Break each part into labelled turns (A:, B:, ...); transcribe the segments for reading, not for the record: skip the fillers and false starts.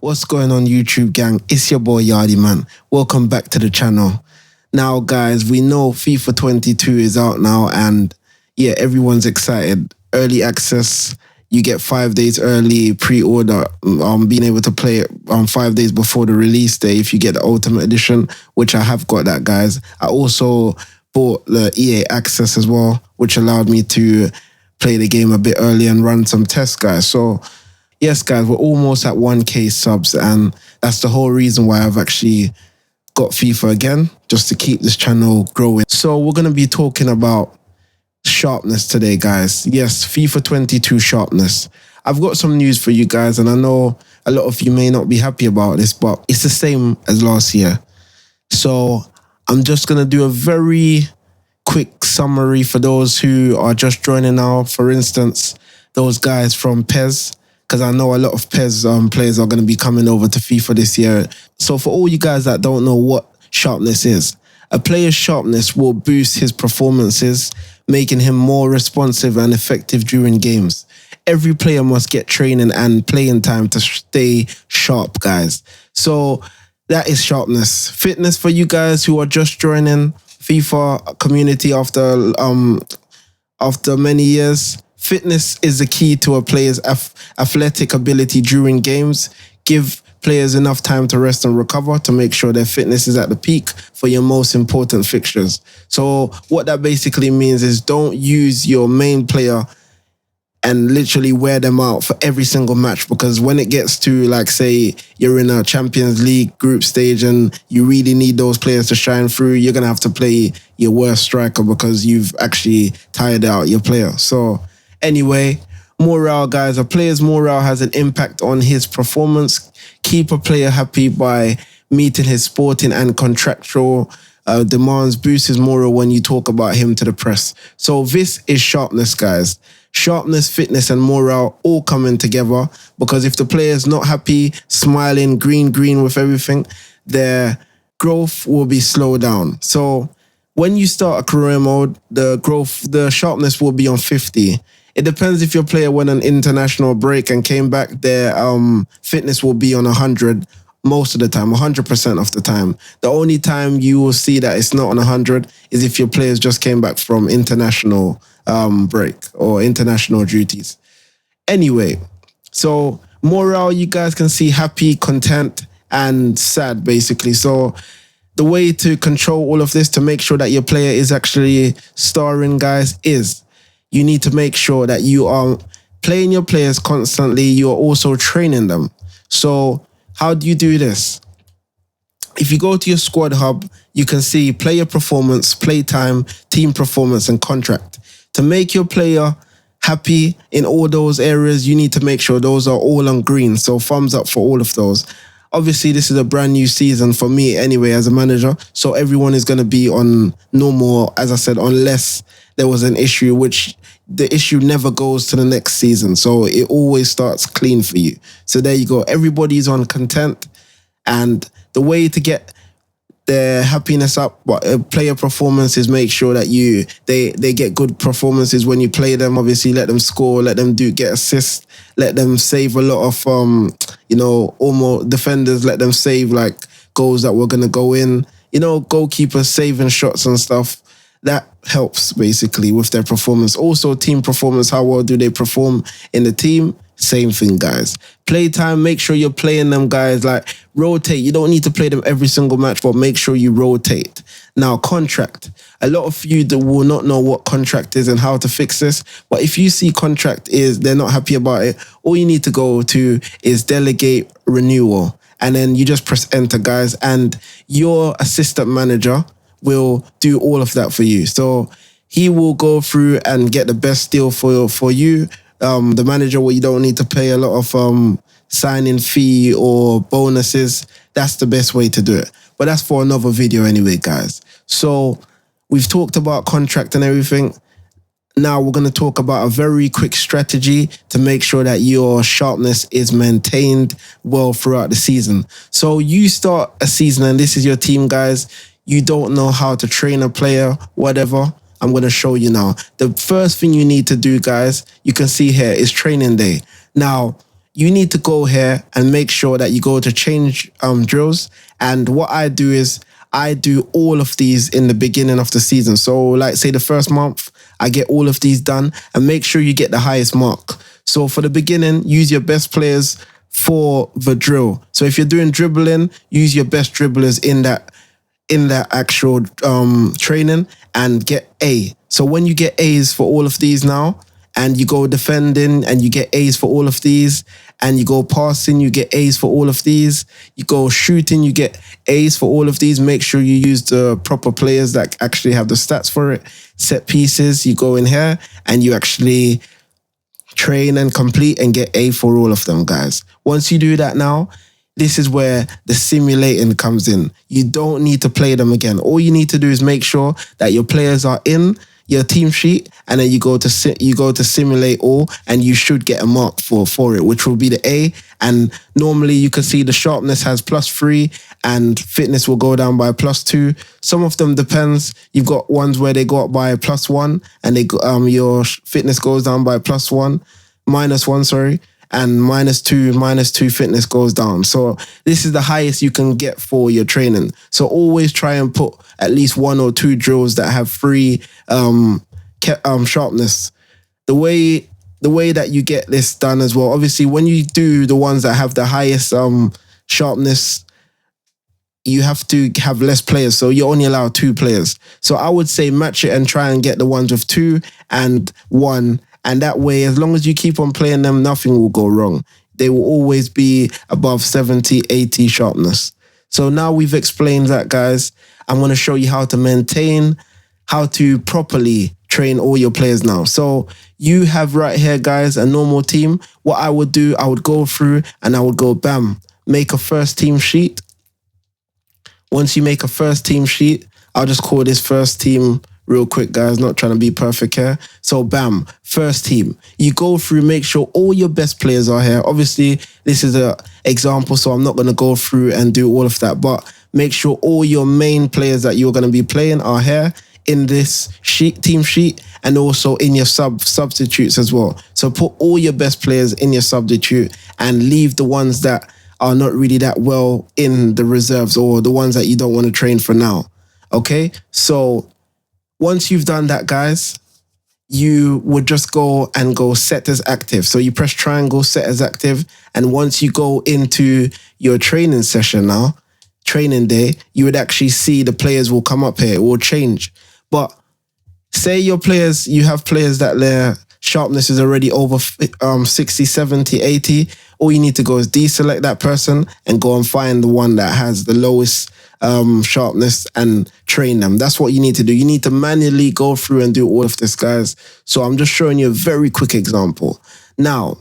A: What's going on, YouTube gang? It's your boy Yardy Man. Welcome back to the channel. Now guys, we know FIFA 22 is out now and yeah, everyone's excited. Early access, you get 5 days early pre-order, being able to play it 5 days before the release day if you get the Ultimate Edition, which I have got that, guys. I also bought the EA access as well, which allowed me to play the game a bit early and run some tests, guys. So yes, guys, we're almost at 1K subs, and that's the whole reason why I've actually got FIFA again, just to keep this channel growing. So we're going to be talking about Sharpness today, guys. Yes, FIFA 22 Sharpness. I've got some news for you guys, and I know a lot of you may not be happy about this, but it's the same as last year. So I'm just going to do a very quick summary for those who are just joining now. For instance, those guys from PES, because I know a lot of PES players are going to be coming over to FIFA this year. So for all you guys that don't know what Sharpness is, a player's sharpness will boost his performances, making him more responsive and effective during games. Every player must get training and playing time to stay sharp, guys. So that is Sharpness. Fitness for you guys who are just joining FIFA community after many years. Fitness is the key to a player's athletic ability during games. Give players enough time to rest and recover to make sure their fitness is at the peak for your most important fixtures. So what that basically means is don't use your main player and literally wear them out for every single match, because when it gets to, like, say you're in a Champions League group stage and you really need those players to shine through, you're going to have to play your worst striker because you've actually tired out your player. So anyway, morale, guys. A player's morale has an impact on his performance. Keep a player happy by meeting his sporting and contractual demands. Boost his morale when you talk about him to the press. So this is Sharpness, guys. Sharpness, fitness, and morale all coming together, because if the player's not happy, smiling, green with everything, their growth will be slowed down. So when you start a career mode, the sharpness will be on 50. It depends if your player went on international break and came back, their fitness will be on 100 most of the time, 100% of the time. The only time you will see that it's not on 100 is if your players just came back from international break or international duties. Anyway, so morale, you guys can see happy, content, and sad, basically. So the way to control all of this, to make sure that your player is actually starring, guys, is you need to make sure that you are playing your players constantly. You are also training them. So how do you do this? If you go to your squad hub, you can see player performance, play time, team performance, and contract. To make your player happy in all those areas, you need to make sure those are all on green. So thumbs up for all of those. Obviously, this is a brand new season for me anyway as a manager. So everyone is going to be on normal, as I said, unless there was an issue, which the issue never goes to the next season. So it always starts clean for you. So there you go. Everybody's on content. And the way to get their happiness up, player performance, is make sure that they get good performances when you play them. Obviously, let them score, let them get assists, let them save a lot of almost defenders, let them save like goals that were gonna go in. Goalkeepers saving shots and stuff. That helps basically with their performance. Also, team performance, how well do they perform in the team? Same thing, guys. Playtime, make sure you're playing them, guys. Like, rotate. You don't need to play them every single match, but make sure you rotate. Now, contract. A lot of you that will not know what contract is and how to fix this. But if you see contract is, they're not happy about it, all you need to go to is delegate renewal. And then you just press enter, guys. And your assistant manager will do all of that for you. So he will go through and get the best deal for you. The manager, where you don't need to pay a lot of signing fee or bonuses. That's the best way to do it. But that's for another video anyway, guys. So we've talked about contract and everything. Now we're going to talk about a very quick strategy to make sure that your sharpness is maintained well throughout the season. So you start a season and this is your team, guys. You don't know how to train a player, whatever. I'm going to show you now. The first thing you need to do, guys, you can see here, is training day. Now, you need to go here and make sure that you go to change drills. And what I do is I do all of these in the beginning of the season. So like say the first month, I get all of these done and make sure you get the highest mark. So for the beginning, use your best players for the drill. So if you're doing dribbling, use your best dribblers in that actual training and get A. So when you get A's for all of these now, and you go defending and you get A's for all of these, and you go passing, you get A's for all of these, you go shooting, you get A's for all of these, make sure you use the proper players that actually have the stats for it. Set pieces, you go in here and you actually train and complete and get A for all of them, guys. Once you do that now, this is where the simulating comes in. You don't need to play them again. All you need to do is make sure that your players are in your team sheet, and then you go to simulate all, and you should get a mark for it, which will be the A. And normally you can see the sharpness has +3 and fitness will go down by +2. Some of them depends. You've got ones where they go up by +1 and your fitness goes down by -1, sorry. And -2 fitness goes down. So this is the highest you can get for your training. So always try and put at least 1 or 2 drills that have 3 sharpness. The way that you get this done as well, obviously when you do the ones that have the highest sharpness, you have to have less players. So you only allow 2 players. So I would say match it and try and get the ones with 2 and 1. And that way, as long as you keep on playing them, nothing will go wrong. They will always be above 70, 80 sharpness. So now we've explained that, guys. I'm going to show you how to maintain, how to properly train all your players now. So you have right here, guys, a normal team. What I would do, I would go through and I would go, bam, make a first team sheet. Once you make a first team sheet, I'll just call this first team real quick, guys, not trying to be perfect here. So bam, first team. You go through, make sure all your best players are here. Obviously, this is an example, so I'm not going to go through and do all of that, but make sure all your main players that you're going to be playing are here in this team sheet, and also in your substitutes as well. So put all your best players in your substitute and leave the ones that are not really that well in the reserves, or the ones that you don't want to train for now. Okay, so once you've done that, guys, you would just go set as active. So you press triangle, set as active. And once you go into your training session now, training day, you would actually see the players will come up here. It will change. But say you have players that their sharpness is already over 60, 70, 80. All you need to go is deselect that person and go and find the one that has the lowest sharpness and train them. That's what you need to do. You need to manually go through and do all of this, guys. So I'm just showing you a very quick example. Now,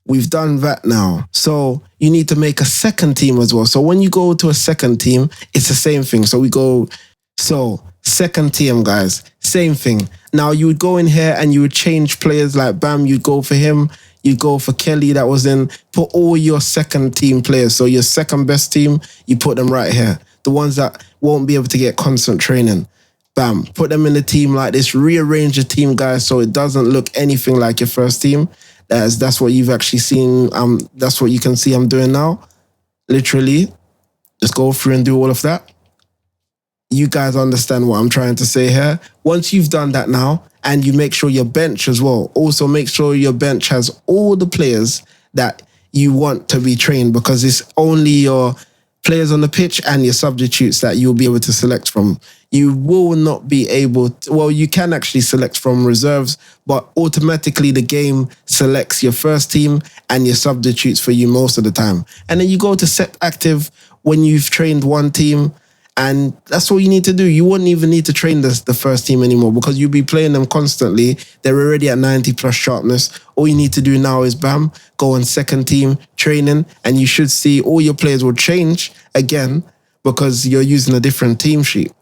A: we've done that now. So you need to make a second team as well. So when you go to a second team, it's the same thing. So second team, guys, same thing. Now you would go in here and you would change players, like bam, you'd go for him, you go for Kelly that was in, put all your second team players. So your second best team, you put them right here. The ones that won't be able to get constant training. Bam, put them in the team like this, rearrange the team, guys, so it doesn't look anything like your first team. That's what you've actually seen. That's what you can see I'm doing now. Literally, just go through and do all of that. You guys understand what I'm trying to say here. Once you've done that now, and you make sure your bench as well, also make sure your bench has all the players that you want to be trained, because it's only your players on the pitch and your substitutes that you'll be able to select from. You will not be able to, well, you can actually select from reserves, but automatically the game selects your first team and your substitutes for you most of the time. And then you go to set active when you've trained one team, and that's all you need to do. You wouldn't even need to train the first team anymore, because you'll be playing them constantly. They're already at 90 plus sharpness. All you need to do now is bam, go on second team training, and you should see all your players will change again because you're using a different team sheet.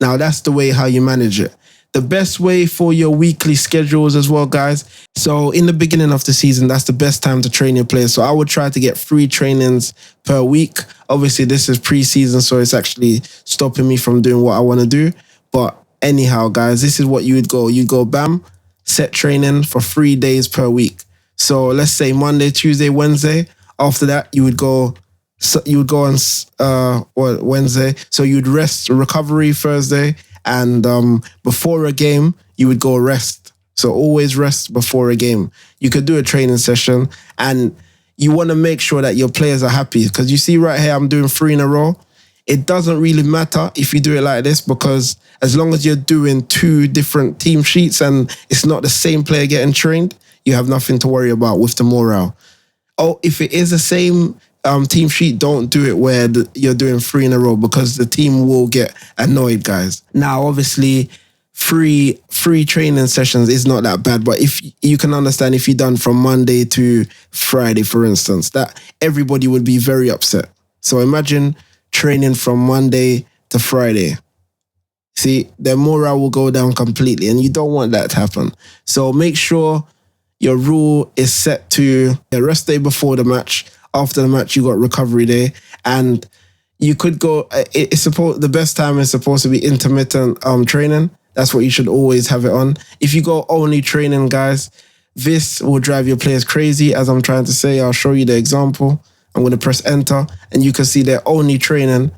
A: Now that's the way how you manage it. The best way for your weekly schedules as well, guys. So in the beginning of the season, that's the best time to train your players. So I would try to get 3 trainings per week. Obviously, this is pre-season, so it's actually stopping me from doing what I want to do. But anyhow, guys, this is what you would go. You go, bam, set training for 3 days per week. So let's say Monday, Tuesday, Wednesday. After that, you would go. So you would go on Wednesday. So you'd rest, recovery Thursday, and before a game you would go rest. So always rest before a game. You could do a training session, and you want to make sure that your players are happy, because you see right here I'm doing 3 in a row. It doesn't really matter if you do it like this, because as long as you're doing 2 different team sheets and it's not the same player getting trained, you have nothing to worry about with the morale. Oh, if it is the same team sheet, don't do it where you're doing 3 in a row, because the team will get annoyed, guys. Now, obviously, free training sessions is not that bad, but if you can understand, if you done from Monday to Friday, for instance, that everybody would be very upset. So imagine training from Monday to Friday. See, their morale will go down completely, and you don't want that to happen. So make sure your rule is set to a rest day before the match. After the match, you got recovery day, and you could go. The best time is supposed to be intermittent training. That's what you should always have it on. If you go only training, guys, this will drive your players crazy. As I'm trying to say, I'll show you the example. I'm going to press enter, and you can see they're only training.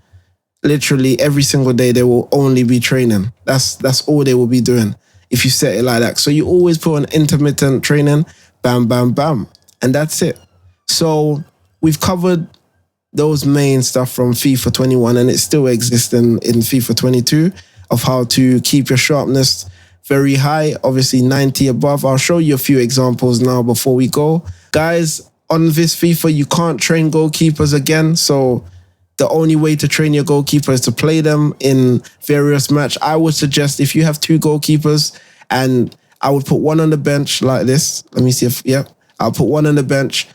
A: Literally every single day, they will only be training. That's all they will be doing if you set it like that. So you always put on intermittent training, bam, bam, bam, and that's it. So we've covered those main stuff from FIFA 21, and it still exists in FIFA 22, of how to keep your sharpness very high, obviously 90 above. I'll show you a few examples now before we go. Guys, on this FIFA, you can't train goalkeepers again, so the only way to train your goalkeeper is to play them in various matches. I would suggest, if you have 2 goalkeepers, and I would put one on the bench like this. Let me see I'll put one on the bench.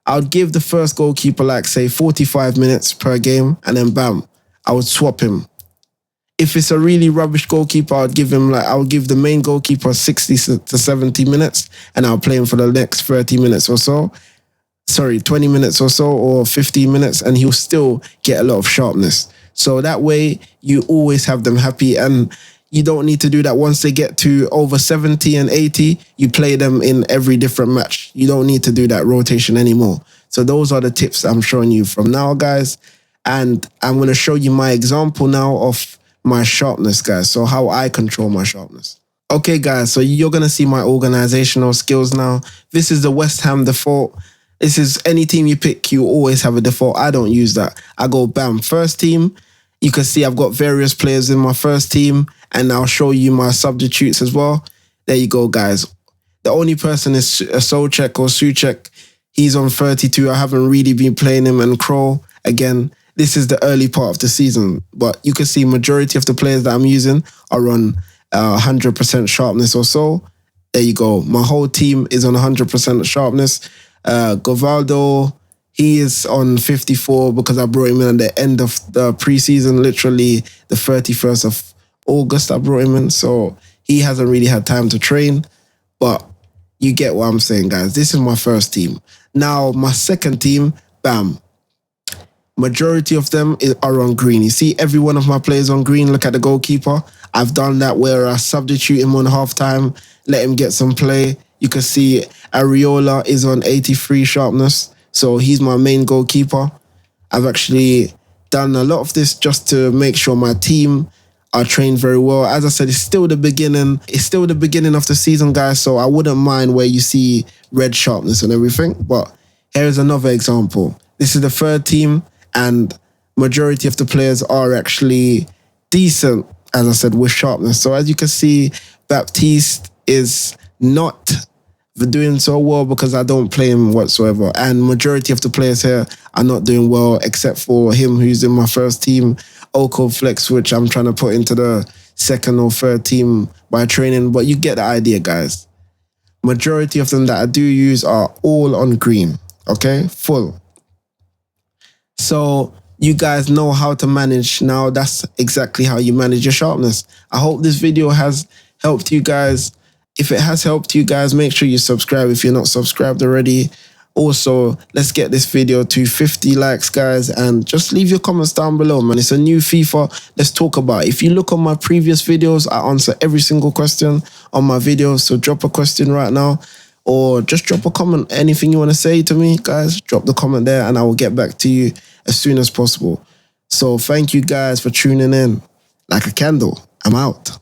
A: I would give the first goalkeeper, like, say, 45 minutes per game, and then bam, I would swap him. If it's a really rubbish goalkeeper, I would give the main goalkeeper 60 to 70 minutes, and I'll play him for the next 30 minutes or so. 20 minutes or so, or 15 minutes, and he'll still get a lot of sharpness. So that way, you always have them happy, and you don't need to do that once they get to over 70 and 80. You play them in every different match. You don't need to do that rotation anymore. So those are the tips I'm showing you from now, guys. And I'm going to show you my example now of my sharpness, guys. So how I control my sharpness. Okay, guys, so you're going to see my organizational skills now. This is the West Ham default. This is any team you pick, you always have a default. I don't use that. I go bam, first team. You can see I've got various players in my first team, and I'll show you my substitutes as well. There you go, guys. The only person is Souček or Souček. He's on 32. I haven't really been playing him, and Kroll, again, this is the early part of the season, but you can see majority of the players that I'm using are on 100% sharpness or so. There you go. My whole team is on 100% sharpness. Govaldo, he is on 54 because I brought him in at the end of the preseason, literally the 31st of August I brought him in. So he hasn't really had time to train, but you get what I'm saying, guys. This is my first team. Now, my second team, bam. Majority of them are on green. You see every one of my players on green. Look at the goalkeeper. I've done that where I substitute him on halftime, let him get some play. You can see Areola is on 83 sharpness. So he's my main goalkeeper. I've actually done a lot of this just to make sure my team are trained very well. As I said, it's still the beginning. It's still the beginning of the season, guys. So I wouldn't mind where you see red sharpness and everything. But here's another example. This is the third team, and majority of the players are actually decent, as I said, with sharpness. So as you can see, Baptiste is not doing so well because I don't play him whatsoever. And majority of the players here are not doing well, except for him who's in my first team, Oko Flex, which I'm trying to put into the second or third team by training. But you get the idea, guys. Majority of them that I do use are all on green, okay? Full. So you guys know how to manage now. That's exactly how you manage your sharpness. I hope this video has helped you guys. If it has helped you guys, make sure you subscribe if you're not subscribed already. Also, let's get this video to 50 likes, guys, and just leave your comments down below, man. It's a new FIFA. Let's talk about it. If you look on my previous videos, I answer every single question on my videos, so drop a question right now. or just drop a comment. Anything you want to say to me, guys, drop the comment there and I will get back to you as soon as possible. So thank you guys for tuning in. Like a candle, I'm out.